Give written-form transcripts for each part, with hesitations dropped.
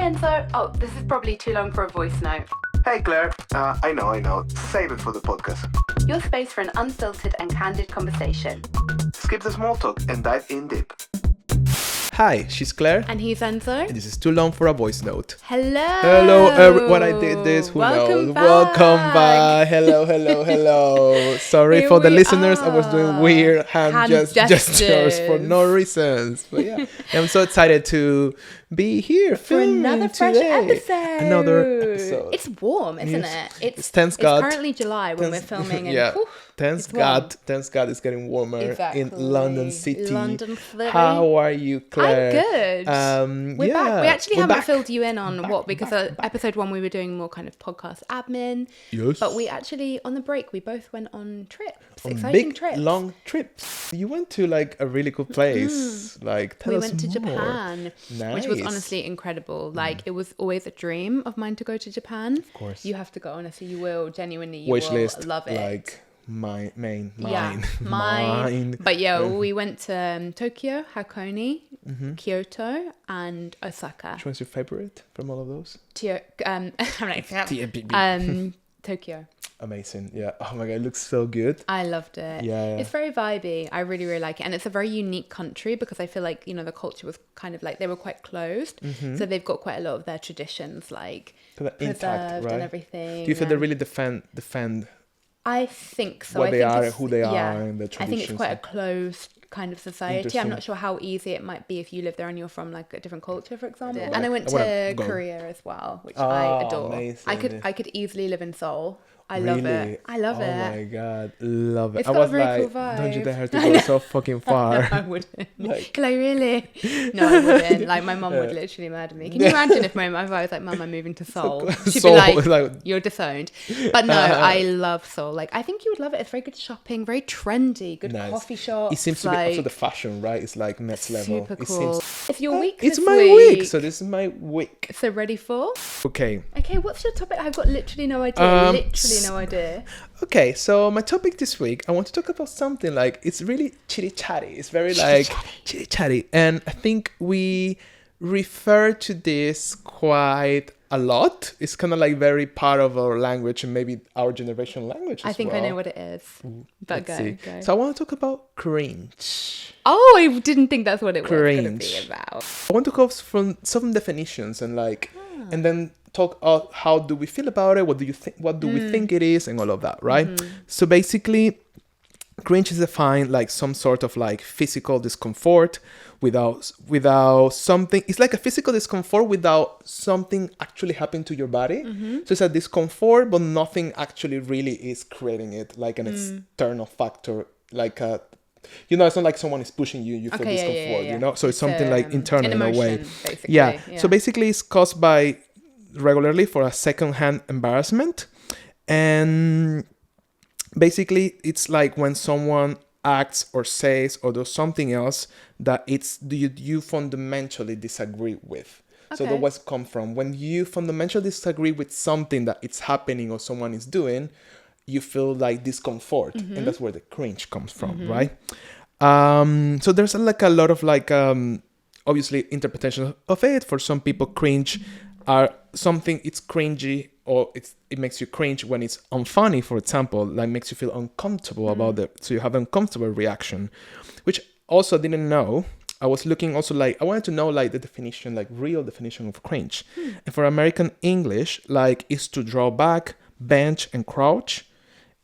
Enzo. Oh, this is probably too long for a voice note. Hey Claire, I know. Save it for the podcast. Your space for an unfiltered and candid conversation. Skip the small talk and dive in deep. Hi, she's Claire. And he's Enzo. And this is too long for a voice note. Hello. What I did this, who Welcome knows? back. Welcome back. Hello. Sorry Here for the we listeners, I are. was doing weird hand gestures for no reasons. But yeah, I'm so excited to be here For another fresh episode. Another episode. It's warm, isn't it? It's thanks God. It's currently July when we're filming. And, yeah. whew, Thanks God it's getting warmer in London City. London City. How are you, Claire? I'm good. We're back. We actually haven't filled you in on because episode 1 we were doing more kind of podcast admin. Yes. But we actually, on the break, we both went on trips. Exciting big, trips. long trips. You went to like a really cool place. Like, tell us more. We went to Japan, nice. which was honestly incredible. Like, it was always a dream of mine to go to Japan. Of course. You have to go, honestly. You will, genuinely, you Wish will list, love it. Like, mine. But yeah, we went to Tokyo, Hakone, Kyoto, and Osaka. Which one's your favorite from all of those? Tokyo. Amazing. Yeah. Oh my God, it looks so good. I loved it. Yeah. It's very vibey. I really, really like it. And it's a very unique country because I feel like, the culture was kind of like, they were quite closed. So they've got quite a lot of their traditions, like, intact, preserved right? and everything. Do you feel they really defend I think so. what they are, it's, who they yeah, are, and the traditions? I think it's quite a closed kind of society. I'm not sure how easy it might be if you live there and you're from like a different culture, for example. Right. And I went to Korea as well, which I adore. Amazing. I could easly live in Seoul. I Really? love it. I love it. Oh my God, love it. It's I got was a very like, cool vibe. don't you dare to go so fucking far. No, I wouldn't. Like really? No, I wouldn't. Like, my mum would literally murder me. Can you imagine if my mother was like, Mum, I'm moving to Seoul? She'd Seoul, be like, you're disowned. But no, I love Seoul. Like, I think you would love it. It's very good shopping, very trendy, good coffee shops. It seems to be also the fashion, right? It's like next level. Super cool. It's your week It's this my week. So this is my week. So ready for? Okay, what's your topic? I've got literally no idea. Okay, so my topic this week, I want to talk about something like, it's really chitty-chatty. It's very like chitty-chatty. And I think we refer to this quite a lot. It's kind of like very part of our language and maybe our generation language as well. I think I know what it is. But go. So I want to talk about cringe. Oh, I didn't think that's what it was going to be about. I want to go from some definitions and like, and then talk about how do we feel about it, what do you think, what do we think it is, and all of that, right? So basically, cringe is defined like some sort of like physical discomfort without something. It's like a physical discomfort without something actually happening to your body. So it's a discomfort, but nothing actually really is creating it, like an external factor, like a, it's not like someone is pushing you feel discomfort, so it's something like internal in a way. Basically. Yeah. So basically it's caused by regularly for a second-hand embarrassment, and basically it's like when someone acts or says or does something else that you fundamentally disagree with. So that was come from when you fundamentally disagree with something that it's happening or someone is doing, you feel like discomfort, and that's where the cringe comes from, right? So there's like a lot of like obviously interpretation of it. For some people, cringe are something, it's cringy, or it makes you cringe when it's unfunny, for example, like makes you feel uncomfortable about it. So you have an uncomfortable reaction, which also I didn't know. I was looking also like, I wanted to know like the definition, like real definition of cringe. And for American English, like is to draw back, bench and crouch,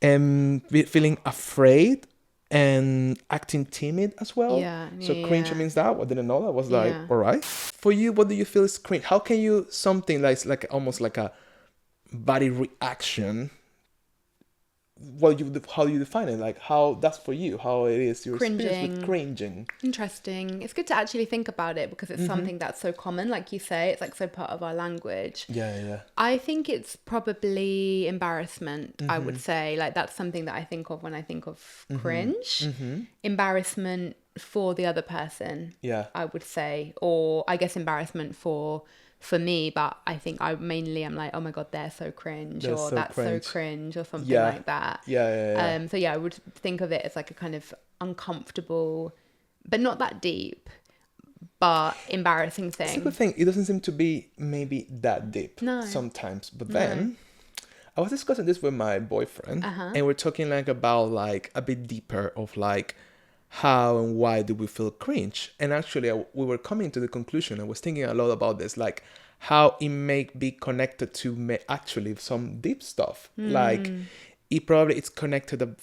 and feeling afraid and acting timid as well. So cringe means that. I didn't know that. I was like, all right. For you, what do you feel is cringe? How can you something like almost like a body reaction? How you define it? Like how that's for you? How it is your experience with cringing? Interesting. It's good to actually think about it because it's something that's so common, like you say. It's like so part of our language. Yeah. I think it's probably embarrassment. I would say like that's something that I think of when I think of cringe. Embarrassment for the other person. Yeah. I would say, or I guess embarrassment for me, but I think I'm like, oh my God, they're so cringe, or so that's cringe. so cringe, or something like that. Yeah. So I would think of it as like a kind of uncomfortable, but not that deep, but embarrassing That's a thing. good thing. It doesn't seem to be maybe that deep No. sometimes. But then I was discussing this with my boyfriend, and we're talking like about like a bit deeper of like how and why do we feel cringe. And actually we were coming to the conclusion, I was thinking a lot about this, like how it may be connected to actually some deep stuff. Like it probably it's connected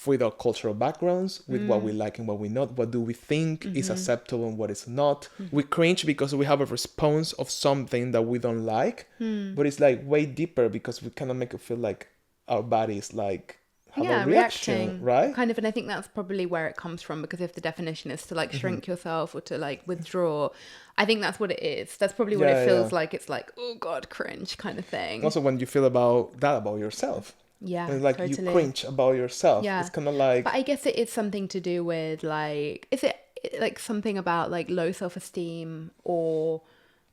with our cultural backgrounds, with what we like and what we not, what do we think is acceptable and what is not. We cringe because we have a response of something that we don't like, but it's like way deeper because we kind of make it feel like our bodies like have a reaction, reacting, right? Kind of, and I think that's probably where it comes from, because if the definition is to like shrink yourself or to like withdraw, I think that's what it is. That's probably what it feels like. It's like, oh God, cringe kind of thing. Also, when you feel about that about yourself. Yeah, and like totally. you cringe about yourself. Yeah. It's kind of like... But I guess it is something to do with like, is it like something about like low self-esteem or...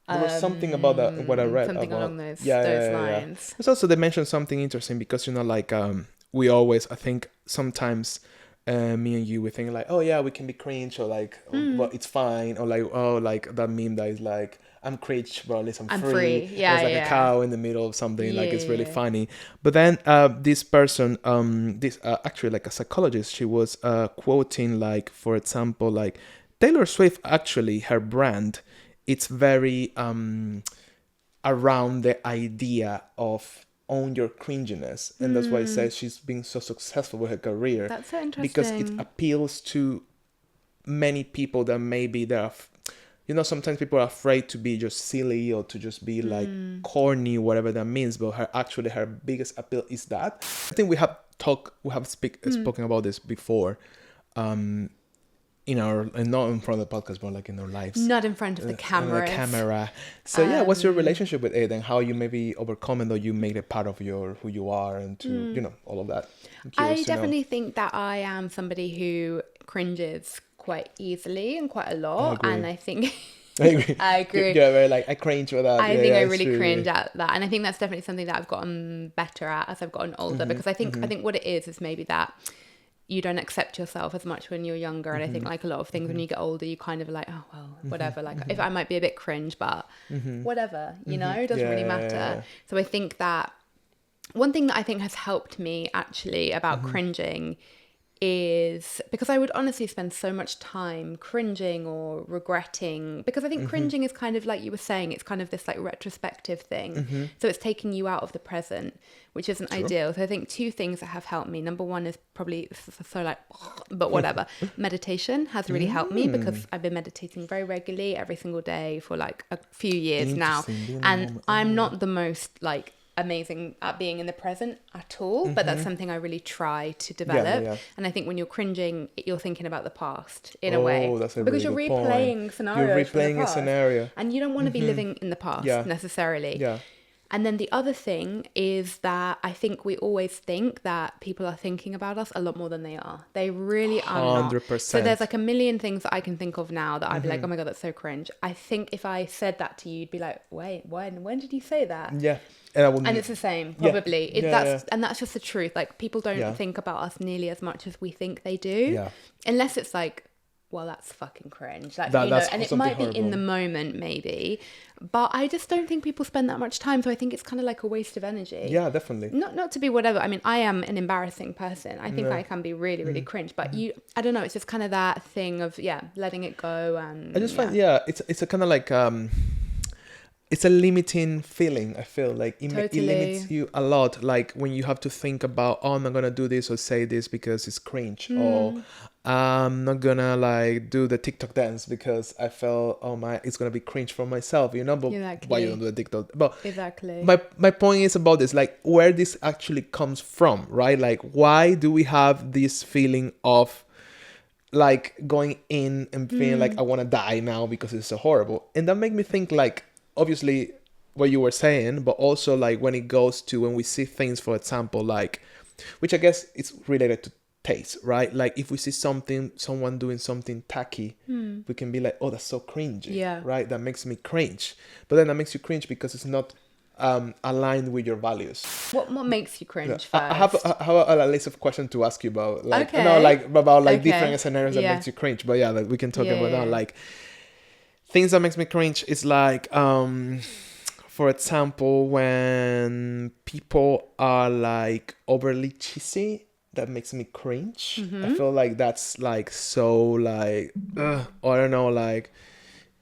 There was something about that, what I read. Something about, along those lines. It's also, they mentioned something interesting because, you know, like we always, I think sometimes me and you, we think like, oh yeah, we can be cringe or like, but it's fine. Or like, oh, like that meme that is like, I'm cringe, but at least I'm free. Yeah, There's like a cow in the middle of something, like it's really funny. But then this person, actually like a psychologist, she was quoting like, for example, like Taylor Swift, actually her brand, it's very around the idea of own your cringiness. And that's why I say she's been so successful with her career. That's so interesting. Because it appeals to many people that maybe they're... You know, sometimes people are afraid to be just silly or to just be like corny, whatever that means. But her biggest appeal is that. I think we have spoken about this before, not in front of the podcast, but like in our lives. Not in front of the camera. So yeah, what's your relationship with it and how you maybe overcome it, or you made it part of who you are and to all of that? I definitely think that I am somebody who cringes quite easily and quite a lot, and I think I agree. Yeah, very like I cringe with that. I think I really cringe at that, and I think that's definitely something that I've gotten better at as I've gotten older, because I think what it is maybe that you don't accept yourself as much when you're younger, and I think like a lot of things when you get older, you kind of like, oh well, whatever, like if I might be a bit cringe, but whatever, it doesn't really matter. So I think that one thing that I think has helped me actually about cringing is because I would honestly spend so much time cringing or regretting, because I think cringing is kind of like you were saying, it's kind of this like retrospective thing. So it's taking you out of the present, which isn't ideal. So I think two things that have helped me. Number one is probably so like, but whatever. Meditation has really helped me, because I've been meditating very regularly every single day for like a few years now. And I'm not the most like amazing at being in the present at all, but that's something I really try to develop. And I think when you're cringing, you're thinking about the past in a way, that's a because really you're replaying scenarios from the past, a scenario, and you don't want to be living in the past necessarily. And then the other thing is that I think we always think that people are thinking about us a lot more than they are. They really are 100%. not. So there's like a million things that I can think of now that I'd be like, oh my God, that's so cringe. I think if I said that to you, you'd be like, wait, when did you say that? Yeah. And it's the same, probably. And that's just the truth. Like, people don't think about us nearly as much as we think they do. Yeah. Unless it's like, well, that's fucking cringe. Like, and it might be horrible in the moment, maybe. But I just don't think people spend that much time. So I think it's kind of like a waste of energy. Yeah, definitely. Not to be whatever. I mean, I am an embarrassing person. I think I can be really, really cringe. But I don't know. It's just kind of that thing of, letting it go. And I just find, it's a kind of like... it's a limiting feeling, I feel like it limits you a lot, like when you have to think about, oh, I'm not gonna do this or say this because it's cringe, or I'm not gonna like do the TikTok dance because I felt, it's gonna be cringe for myself, but why you don't do the TikTok? But exactly, my point is about this, like where this actually comes from, right? Like why do we have this feeling of like going in and feeling like I want to die now because it's so horrible? And that made me think like, obviously what you were saying, but also like when it goes to when we see things, for example, like, which I guess it's related to taste, right? Like if we see someone doing something tacky, we can be like, oh, that's so cringy, right? That makes me cringe. But then that makes you cringe because it's not aligned with your values. What makes you cringe first? I have a list of questions to ask you about, like, about like different scenarios that makes you cringe. But like we can talk about that, like. things that makes me cringe is like, for example, when people are like overly cheesy, that makes me cringe. I feel like that's like so like, or I don't know, like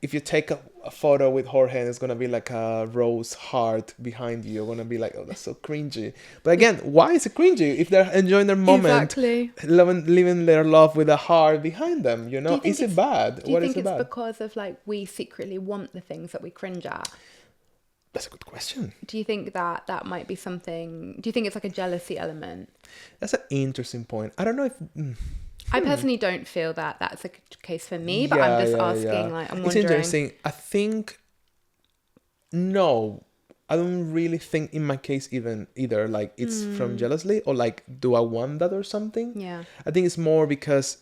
if you take a photo with Jorge and it's gonna be like a rose heart behind you, you're gonna be like, oh, that's so cringy. But again, why is it cringy if they're enjoying their moment, Exactly. living their love with a heart behind them? You Do know, you think is it it's- bad? Do you What think is it it's bad? because of like we secretly want the things that we cringe at? That's a good question. Do you think that that might be something? Do you think it's like a jealousy element? That's an interesting point. I don't know if. I personally don't feel that that's a case for me, but I'm just asking. Like, I'm It's wondering. interesting. I think no, I don't really think in my case even either like it's from jealousy or like do I want that or something. Yeah. I think it's more because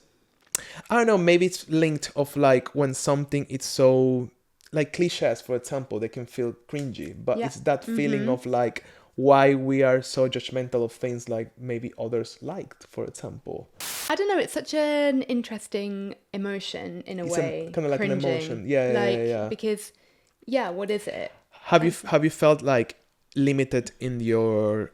I don't know, maybe it's linked of like when something it's so like cliches, for example, they can feel cringy, but Yeah. it's that feeling of like why we are so judgmental of things like maybe others liked, for example. I don't know. It's such an interesting emotion in a It's way. kind of like cringing. an emotion. Yeah. Because, yeah, what is it? Have you felt like limited in your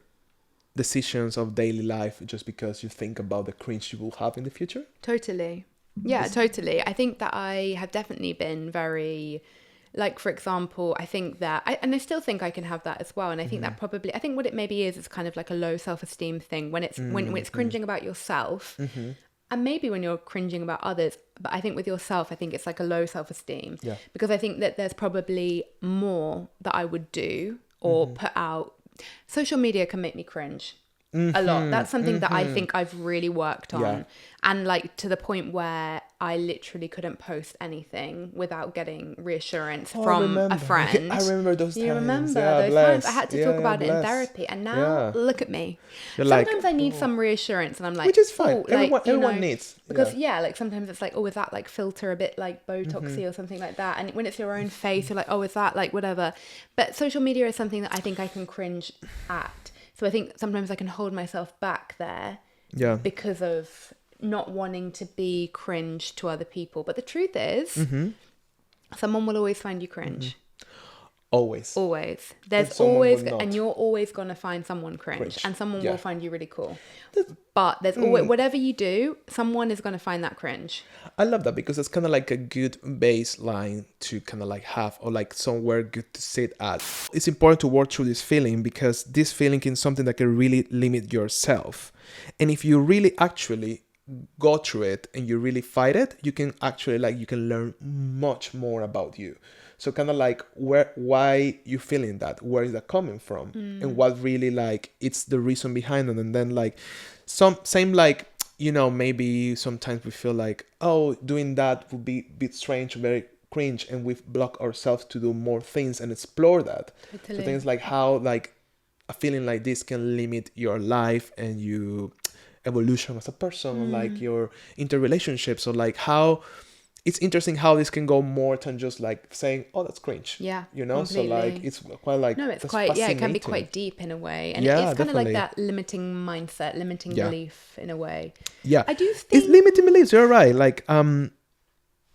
decisions of daily life just because you think about the cringe you will have in the future? Totally. Yeah, totally. I think that I have definitely been very, like, for example, I think that, and I still think I can have that as well. And I think that probably, I think what it maybe is kind of like a low self-esteem thing when it's, when it's cringing about yourself. And maybe when you're cringing about others, but I think with yourself, I think it's like a low self-esteem. Yeah. Because I think that there's probably more that I would do or put out. Social media can make me cringe a lot. That's something that I think I've really worked on. Yeah. And like to the point where I literally couldn't post anything without getting reassurance from a friend. I remember those times. You remember Yeah, those bless. times? I had to Yeah, talk about it in bless. therapy. And now, Yeah. look at me. You're like, Sometimes I need some reassurance and I'm like... which is fine. oh, like, Everyone needs. Because, Yeah. like sometimes it's like, oh, is that like filter a bit like Botoxy or something like that? And when it's your own face, you're like, oh, is that like whatever? But social media is something that I think I can cringe at. So I think sometimes I can hold myself back there Yeah. because of not wanting to be cringe to other people. But the truth is, someone will always find you cringe. Always. Always. There's someone always, will not. and you're always going to find someone cringe. And someone Yeah. will find you really cool. But there's always, whatever you do, someone is going to find that cringe. I love that because it's kind of like a good baseline to kind of like have or like somewhere good to sit at. It's important to work through this feeling because this feeling is something that can really limit yourself. And if you really actually go through it and you really fight it, you can actually like you can learn much more about you. So kind of like why you feeling that, where is that coming from, and what really like it's the reason behind it. And then like same like, you know, maybe sometimes we feel like, oh, doing that would be a bit strange, very cringe, and we block ourselves to do more things and explore that. Totally. So things like how like a feeling like this can limit your life and you evolution as a person, or like your interrelationships, or like how it's interesting how this can go more than just like saying, oh, that's cringe. Yeah, you know, completely. so like it's quite like No, it's that's quite, yeah, it can be fascinating. quite deep in a way. And Yeah, it's kind of like definitely. that limiting mindset, limiting Yeah. belief in a way. Yeah, I do it's think... limiting beliefs. You're right. Like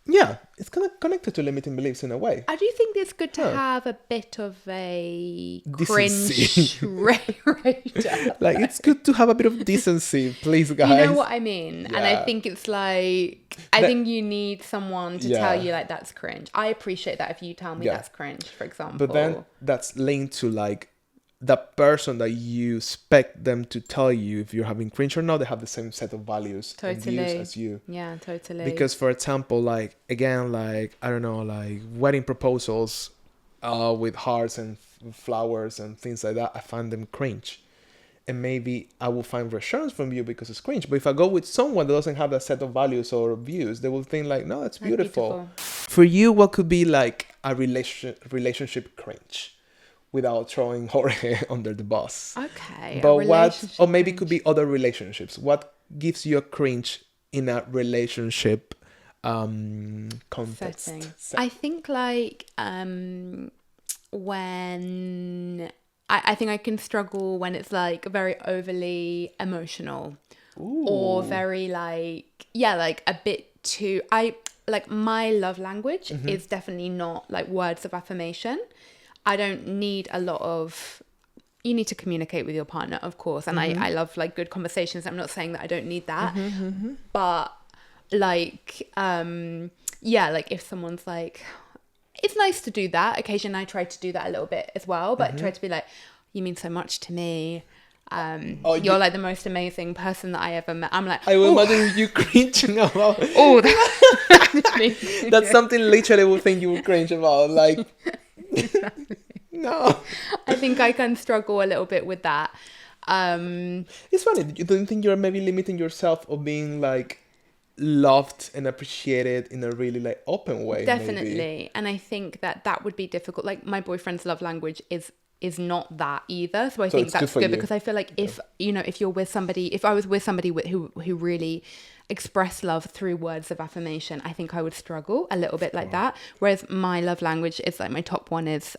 yeah, it's kind of connected to limiting beliefs in a way. I do think it's good to Huh. have a bit of a Decency. cringe radar. Like it's good to have a bit of decency, please, guys. You know what I mean? And I Yeah. think it's like, I That- think you need someone to Yeah. tell you like that's cringe. I appreciate that if you tell me Yeah. that's cringe, for example. But then that's linked to like that person that you expect them to tell you if you're having cringe or not. They have the same set of values and views Totally. as you. Yeah, totally. Because for example, like again, like I don't know, like wedding proposals with hearts and flowers and things like that, I find them cringe. And maybe I will find reassurance from you because it's cringe. But if I go with someone that doesn't have that set of values or views, they will think like, no, that's beautiful. For you, what could be like a relationship cringe without throwing Jorge under the bus? Okay. But a what, relationship or maybe it cringe. could be other relationships. What gives you a cringe in a relationship context? setting. I think like when I think I can struggle when it's like very overly emotional or very like like a bit too like my love language is definitely not like words of affirmation. I don't need a lot of, you need to communicate with your partner, of course. And I love like good conversations. I'm not saying that I don't need that. But like, yeah, like if someone's like, it's nice to do that. Occasionally I try to do that a little bit as well, but try to be like, you mean so much to me. You're like the most amazing person that I ever met. I'm like, I will imagine you cringing about. Oh, That's something literally would think you would cringe about. Like, no. I think I can struggle a little bit with that. It's funny. You don't think you're maybe limiting yourself of being like loved and appreciated in a really like open way? Definitely. Maybe. And I think that would be difficult. Like my boyfriend's love language is not that either. So I think that's good because I feel like if you're with somebody, if I was with somebody who really express love through words of affirmation, I think I would struggle a little bit like that. Whereas my love language is like my top one is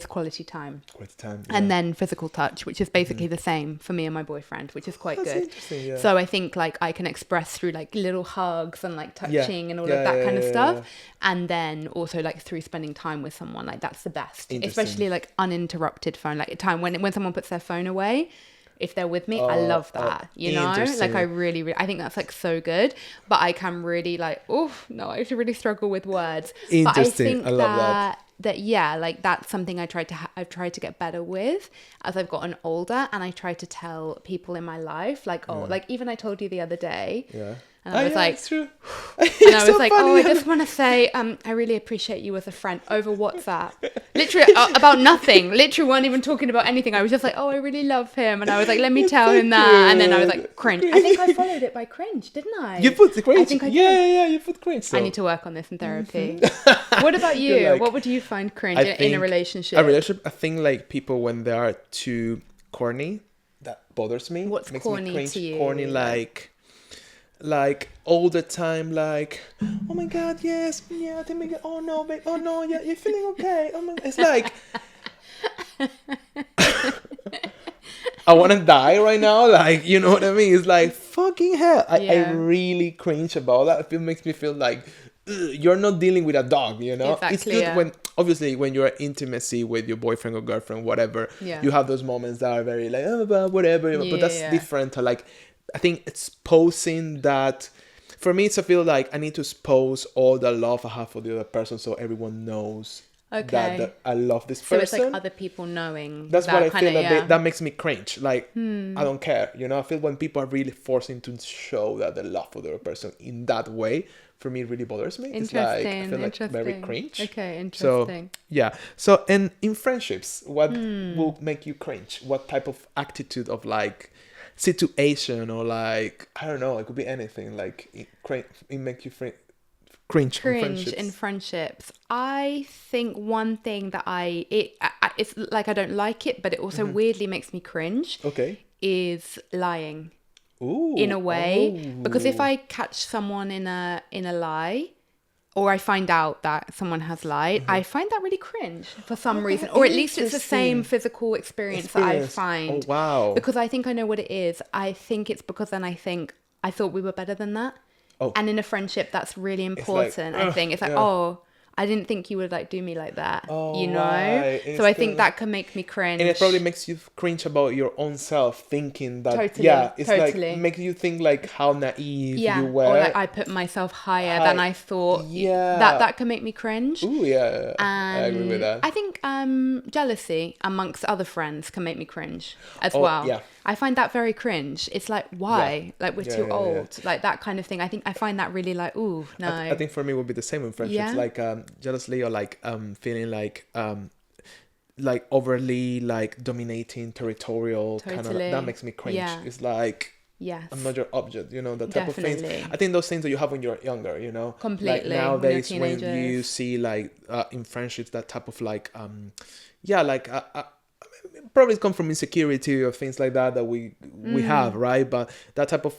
quality time. Quality time. Yeah. And then physical touch, which is basically the same for me and my boyfriend, which is quite good. Interesting, yeah. So I think like I can express through like little hugs and like touching and all of that kind of stuff. Yeah. And then also like through spending time with someone, like that's the best. Especially like uninterrupted phone, like time when someone puts their phone away. If they're with me, I love that, you know, like I really, I think that's like so good, but I can really like, I should really struggle with words. Interesting. But I think I love that yeah, like that's something I've tried to get better with as I've gotten older, and I try to tell people in my life, like, like even I told you the other day, and I was like, it's true. And I was like, I just want to say, I really appreciate you as a friend over WhatsApp. Literally about nothing. Literally weren't even talking about anything. I was just like, I really love him. And I was like, let me tell him that. And then I was like, cringe. I think I followed it by cringe, didn't I? You put the cringe? I think I did. Yeah, you put cringe. So. I need to work on this in therapy. What about you? Like, what would you find cringe in a relationship? I think like people when they are too corny, that bothers me. What's corny cringe. to you? Corny like all the time, like, oh my god, yes, yeah, I think oh no, babe, oh no, yeah, you're feeling okay. Oh my, it's like I want to die right now, like, you know what I mean? It's like fucking hell. I really cringe about that. It makes me feel like you're not dealing with a dog, you know. Exactly, it's good when obviously when you're intimacy with your boyfriend or girlfriend, whatever, you have those moments that are very like whatever, but that's different to like. I think exposing that, for me, it's I feel like I need to expose all the love I have for the other person so everyone knows that I love this person. So it's like other people knowing. That's what I feel that makes me cringe. Like, I don't care, you know. I feel when people are really forcing to show that they love for the other person in that way, for me, it really bothers me. It's like, I feel like very cringe. Okay, interesting. So, yeah. So, and in friendships, what will make you cringe? What type of attitude of like situation or like, I don't know, it could be anything, like it make you cringe in friendships. I think one thing that it's like I don't like it, but it also weirdly makes me cringe, is lying. Ooh, in a way, because if I catch someone in a lie, or I find out that someone has lied, I find that really cringe for some reason. Or at least it's the same physical experience that I find. Oh, wow. Because I think I know what it is. I think it's because then I think, I thought we were better than that. Oh. And in a friendship, that's really important. I think it's like, I didn't think you would like do me like that, you know? Right. So I think that can make me cringe. And it probably makes you cringe about your own self, thinking that, it's like, make you think like how naive you were. Or like I put myself higher than I thought. Yeah. That can make me cringe. Ooh, yeah. I agree with that. I think jealousy amongst other friends can make me cringe as well. Yeah. I find that very cringe. It's like, why? Like, we're too old. Like, that kind of thing. I find that really like, ooh, no. I think for me it would be the same in friendships. Like, jealousy or like feeling like overly like dominating, territorial, kind of, that makes me cringe. It's like, I'm not your object, you know, that type of things. I think those things that you have when you're younger, you know. Completely. Like nowadays when you see like in friendships that type of like probably come from insecurity or things like that we have, right? But that type of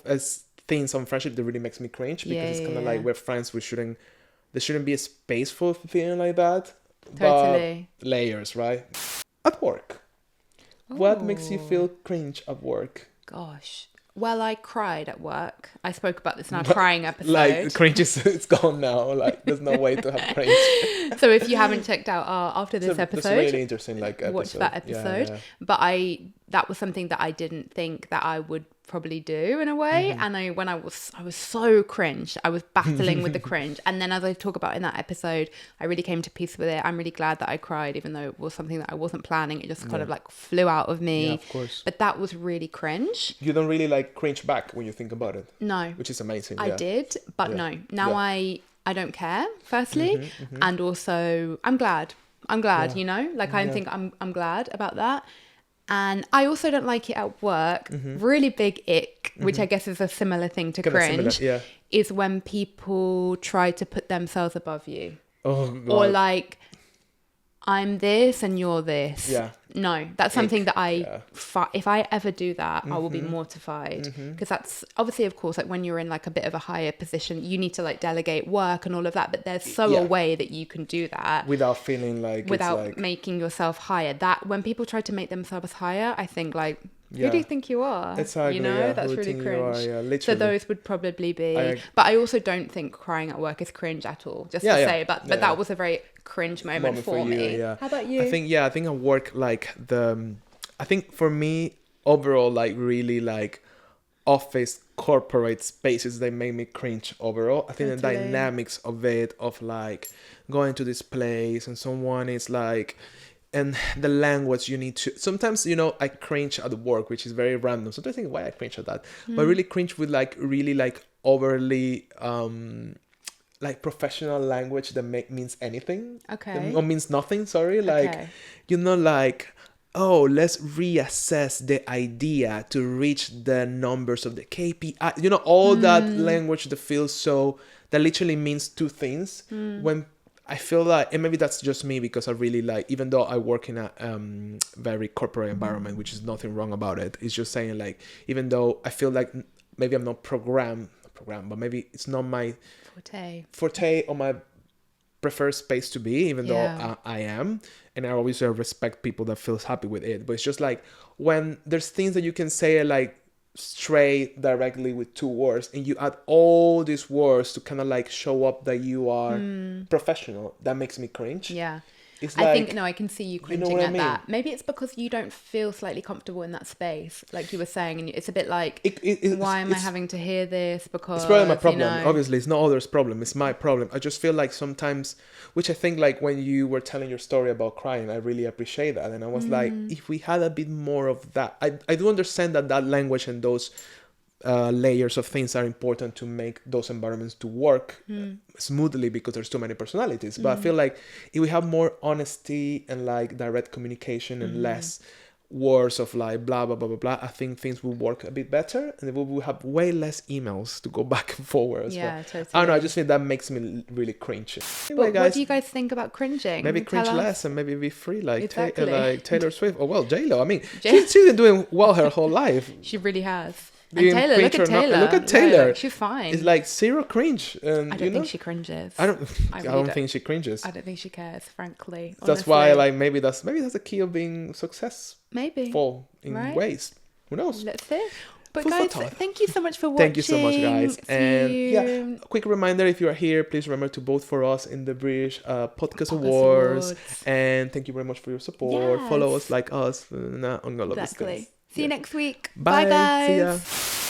things on friendship that really makes me cringe, because it's kind of like we're friends. There shouldn't be a space for feeling like that. Totally. But layers, right? At work, what makes you feel cringe at work? Gosh, Well, I cried at work. I spoke about this in our crying episode. Like, cringe is it's gone now. Like, there's no way to have cringe. So if you haven't checked out our after this episode, it's a really interesting episode. Watch that episode. Yeah. But that was something that I didn't think that I would probably do in a way. And I was so cringe. I was battling with the cringe. And then as I talk about in that episode, I really came to peace with it. I'm really glad that I cried, even though it was something that I wasn't planning. It just kind of like flew out of me. Yeah, of course. But that was really cringe. You don't really like cringe back when you think about it. No. Which is amazing. I did, but no. Now I don't care, firstly. And also I'm glad, you know, like I think I'm glad about that. And I also don't like it at work. Really big ick, which I guess is a similar thing to cringe, is when people try to put themselves above you. Oh, God. Or like, I'm this and you're this. Yeah. No, that's something that if I ever do that, I will be mortified. Because that's obviously, of course, like when you're in like a bit of a higher position, you need to like delegate work and all of that. But there's a way that you can do that without feeling like without making yourself higher. That when people try to make themselves higher, I think like, who do you think you are? Exactly, you know, that's really cringe. Literally. So those would probably be. But I also don't think crying at work is cringe at all. Just to say, but that was a very cringe moment for me. You, How about you? I think at work, like I think for me overall, like really like office corporate spaces, they make me cringe overall. I think the dynamics of it, of like going to this place and someone is like, and the language you need to, sometimes, you know, I cringe at work, which is very random. Sometimes I think why I cringe at that, but really cringe with like really like overly like professional language that means anything. Or means nothing, sorry. Like, you know, like, oh, let's reassess the idea to reach the numbers of the KPI. You know, all that language that feels so, that literally means two things. When I feel like, and maybe that's just me because I really like, even though I work in a very corporate environment, which is nothing wrong about it. It's just saying like, even though I feel like maybe I'm not programmed, but maybe it's not my forte or my preferred space to be, even though I am. And I always respect people that feels happy with it. But it's just like when there's things that you can say like straight directly with two words and you add all these words to kind of like show up that you are professional, that makes me cringe. It's like, I think, no, I can see you cringing at that. Maybe it's because you don't feel slightly comfortable in that space, like you were saying, and it's a bit like, why am I having to hear this? Because it's probably my problem. You know, obviously, it's not others' problem. It's my problem. I just feel like sometimes, which I think like when you were telling your story about crying, I really appreciate that. And I was like, if we had a bit more of that, I do understand that language and those layers of things are important to make those environments to work smoothly because there's too many personalities. But I feel like if we have more honesty and like direct communication and less words of like blah blah blah blah blah, I think things will work a bit better and we will have way less emails to go back and forward as well. Totally. I don't know, I just think that makes me really cringe. Anyway, guys, what do you guys think about cringing? Maybe cringe less and maybe be free like like Taylor Swift. Oh well, J-Lo, I mean, she's been doing well her whole life. She really has. And Taylor, look at Taylor. Look at Taylor. Like, she's fine. It's like zero cringe. And, I don't think she cringes. I don't think she cringes. I don't think she cares, frankly. That's honestly. Why, like, maybe that's the key of being successful. Maybe. In ways. Who knows? Let's see. But guys, thank you so much for watching. Thank you so much, guys. And a quick reminder, if you are here, please remember to vote for us in the British Podcast Awards. And thank you very much for your support. Yes. Follow us, like us, on all of these things. See you next week. Bye, guys. See ya.